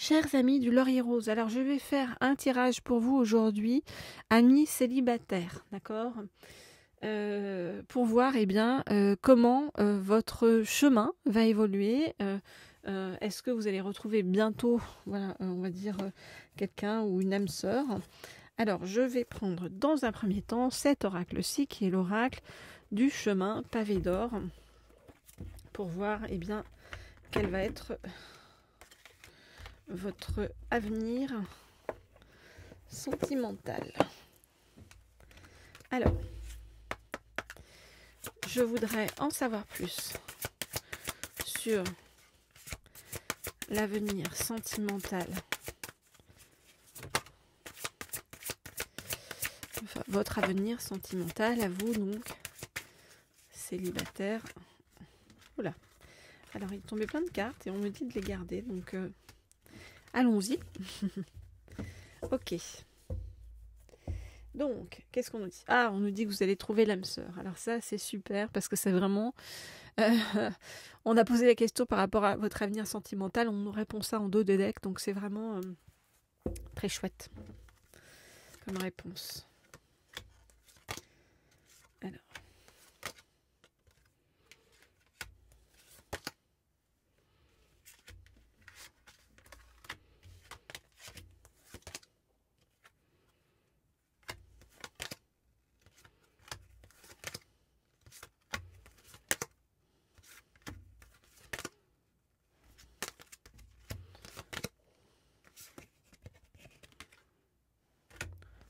Chers amis du Laurier Rose, alors je vais faire un tirage pour vous aujourd'hui, amis célibataires, d'accord? Pour voir comment votre chemin va évoluer. Est-ce que vous allez retrouver bientôt, voilà, on va dire quelqu'un ou une âme sœur? Alors je vais prendre dans un premier temps cet oracle-ci qui est l'oracle du chemin pavé d'or pour voir quel va être votre avenir sentimental. Alors, je voudrais en savoir plus sur l'avenir sentimental, enfin votre avenir sentimental à vous donc, célibataire. Voilà. Alors il tombait plein de cartes et on me dit de les garder, donc allons-y. Ok. Donc, qu'est-ce qu'on nous dit? Ah, on nous dit que vous allez trouver l'âme sœur. Alors ça, c'est super parce que c'est vraiment... on a posé la question par rapport à votre avenir sentimental. On nous répond ça en dos de deck. Donc c'est vraiment très chouette comme réponse. Alors.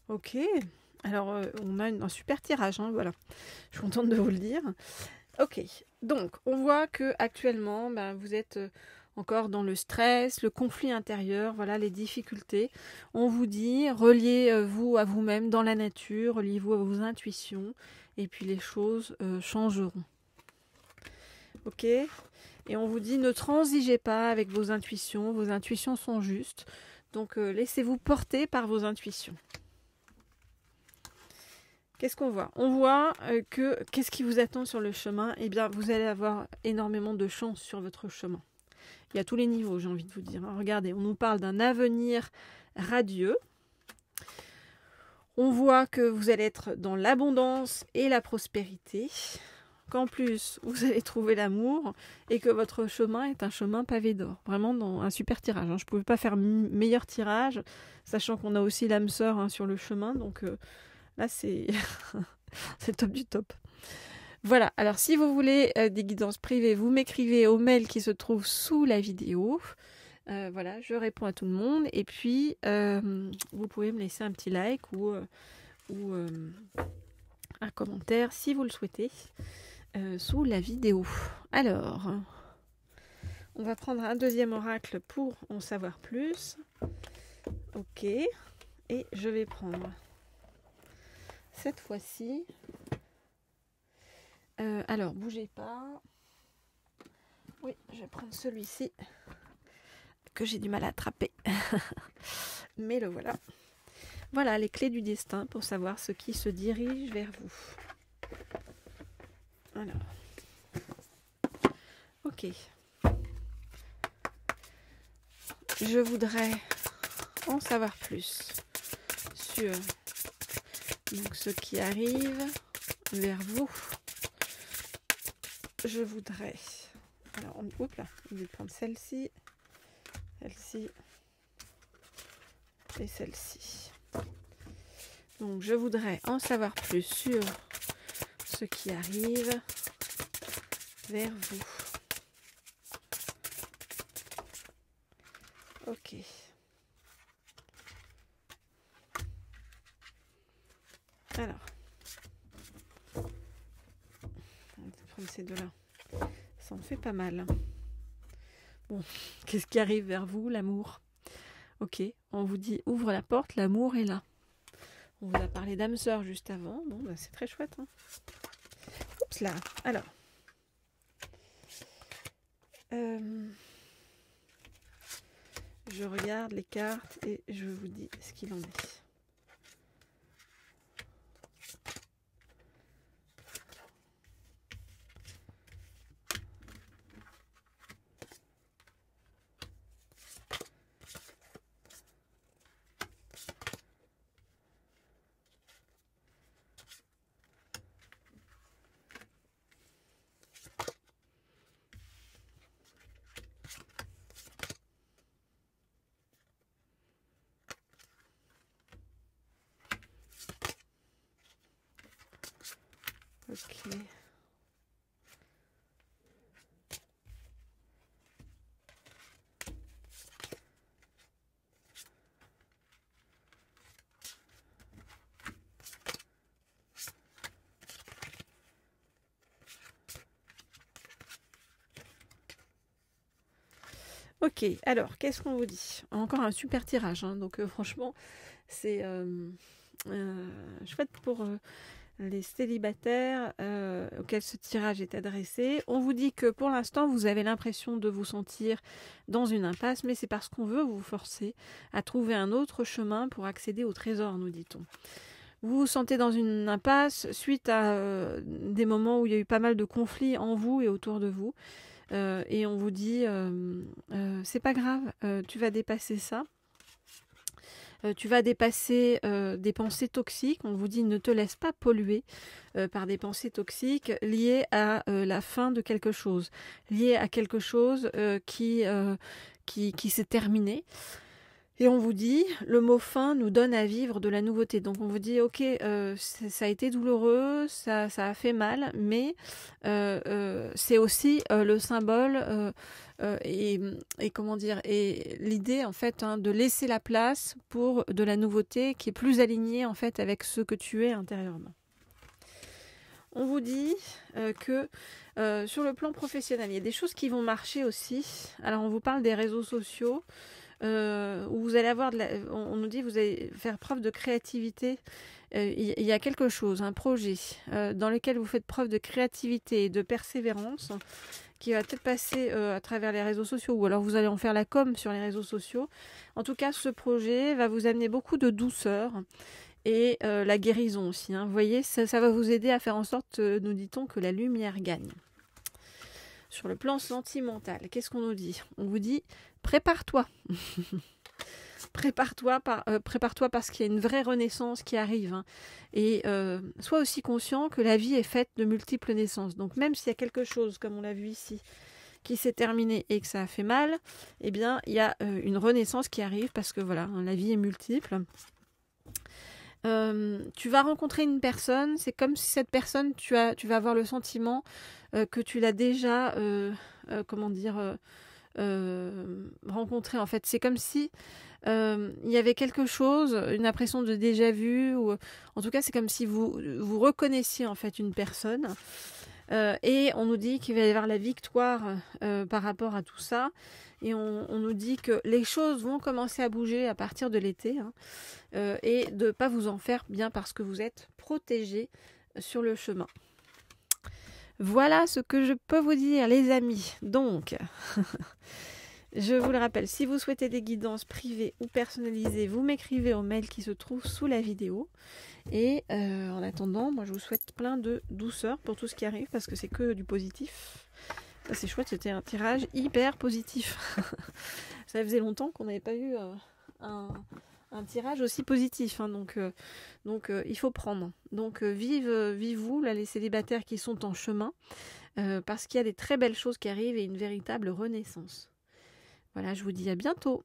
Ok, alors on a un super tirage, hein, voilà. Je suis contente de vous le dire. Ok, donc on voit que actuellement, vous êtes encore dans le stress, le conflit intérieur, voilà les difficultés. On vous dit, reliez-vous à vous-même dans la nature, reliez-vous à vos intuitions, et puis les choses changeront. Ok, et on vous dit, ne transigez pas avec vos intuitions sont justes, donc laissez-vous porter par vos intuitions. Qu'est-ce qu'on voit? On voit que qu'est-ce qui vous attend sur le chemin? Eh bien, vous allez avoir énormément de chance sur votre chemin. Il y a tous les niveaux, j'ai envie de vous dire. Regardez, on nous parle d'un avenir radieux. On voit que vous allez être dans l'abondance et la prospérité. Qu'en plus, vous allez trouver l'amour et que votre chemin est un chemin pavé d'or. Vraiment dans un super tirage. Je ne pouvais pas faire meilleur tirage, sachant qu'on a aussi l'âme sœur sur le chemin. Donc... là, c'est top du top. Voilà, alors si vous voulez des guidances privées, vous m'écrivez au mail qui se trouve sous la vidéo. Voilà, je réponds à tout le monde. Et puis, vous pouvez me laisser un petit like ou un commentaire si vous le souhaitez sous la vidéo. Alors, on va prendre un deuxième oracle pour en savoir plus. Ok, et je vais prendre... cette fois-ci, alors bougez pas. Oui, je vais prendre celui-ci que j'ai du mal à attraper. Mais le voilà. Voilà les clés du destin pour savoir ce qui se dirige vers vous. Alors, ok. Je voudrais en savoir plus sur donc, ce qui arrive vers vous. Je voudrais... alors, oups là, on va prendre celle-ci, celle-ci et celle-ci. Donc, je voudrais en savoir plus sur ce qui arrive vers vous. Ok. Alors, on va prendre ces deux-là. Ça en fait pas mal. Bon, qu'est-ce qui arrive vers vous? L'amour. Ok, on vous dit ouvre la porte, l'amour est là. On vous a parlé d'âme sœur juste avant. Bon, c'est très chouette. Hein. Oups là. Alors. Je regarde les cartes et je vous dis ce qu'il en est. Ok. Ok, alors, qu'est-ce qu'on vous dit? Encore un super tirage, hein, donc franchement, c'est chouette pour les célibataires auxquels ce tirage est adressé. On vous dit que pour l'instant, vous avez l'impression de vous sentir dans une impasse, mais c'est parce qu'on veut vous forcer à trouver un autre chemin pour accéder au trésor, nous dit-on. Vous vous sentez dans une impasse suite à des moments où il y a eu pas mal de conflits en vous et autour de vous. Et on vous dit, c'est pas grave, tu vas dépasser ça. Tu vas dépasser des pensées toxiques. On vous dit, ne te laisse pas polluer par des pensées toxiques liées à la fin de quelque chose, liées à quelque chose qui s'est terminé. Et on vous dit, le mot fin nous donne à vivre de la nouveauté. Donc on vous dit, ok, ça a été douloureux, ça a fait mal, mais c'est aussi le symbole et comment dire, et l'idée en fait de laisser la place pour de la nouveauté qui est plus alignée en fait avec ce que tu es intérieurement. On vous dit que sur le plan professionnel, il y a des choses qui vont marcher aussi. Alors on vous parle des réseaux sociaux. Où vous allez avoir on nous dit vous allez faire preuve de créativité. Il y a quelque chose, un projet dans lequel vous faites preuve de créativité et de persévérance qui va peut-être passer à travers les réseaux sociaux, ou alors vous allez en faire la com sur les réseaux sociaux. En tout cas, ce projet va vous amener beaucoup de douceur et la guérison aussi, hein. Vous voyez, ça va vous aider à faire en sorte, nous dit-on, que la lumière gagne. Sur le plan sentimental, qu'est-ce qu'on nous dit? On vous dit, prépare-toi. Prépare-toi parce qu'il y a une vraie renaissance qui arrive. Hein. Et sois aussi conscient que la vie est faite de multiples naissances. Donc même s'il y a quelque chose, comme on l'a vu ici, qui s'est terminé et que ça a fait mal, eh bien, il y a une renaissance qui arrive parce que voilà, hein, la vie est multiple. Tu vas rencontrer une personne, c'est comme si cette personne, tu vas avoir le sentiment que tu l'as déjà, rencontrée. En fait, c'est comme si il y avait quelque chose, une impression de déjà vu, ou en tout cas, c'est comme si vous reconnaissiez en fait une personne. Et on nous dit qu'il va y avoir la victoire par rapport à tout ça. Et on nous dit que les choses vont commencer à bouger à partir de l'été. Hein, et de ne pas vous en faire bien parce que vous êtes protégés sur le chemin. Voilà ce que je peux vous dire, les amis. Donc, je vous le rappelle, si vous souhaitez des guidances privées ou personnalisées, vous m'écrivez au mail qui se trouve sous la vidéo. Et en attendant, moi je vous souhaite plein de douceur pour tout ce qui arrive parce que c'est que du positif. Ça c'est chouette, c'était un tirage hyper positif. Ça faisait longtemps qu'on n'avait pas eu un tirage aussi positif. Hein, donc il faut prendre. Donc vive-vous, là, les célibataires qui sont en chemin, parce qu'il y a des très belles choses qui arrivent et une véritable renaissance. Voilà, je vous dis à bientôt.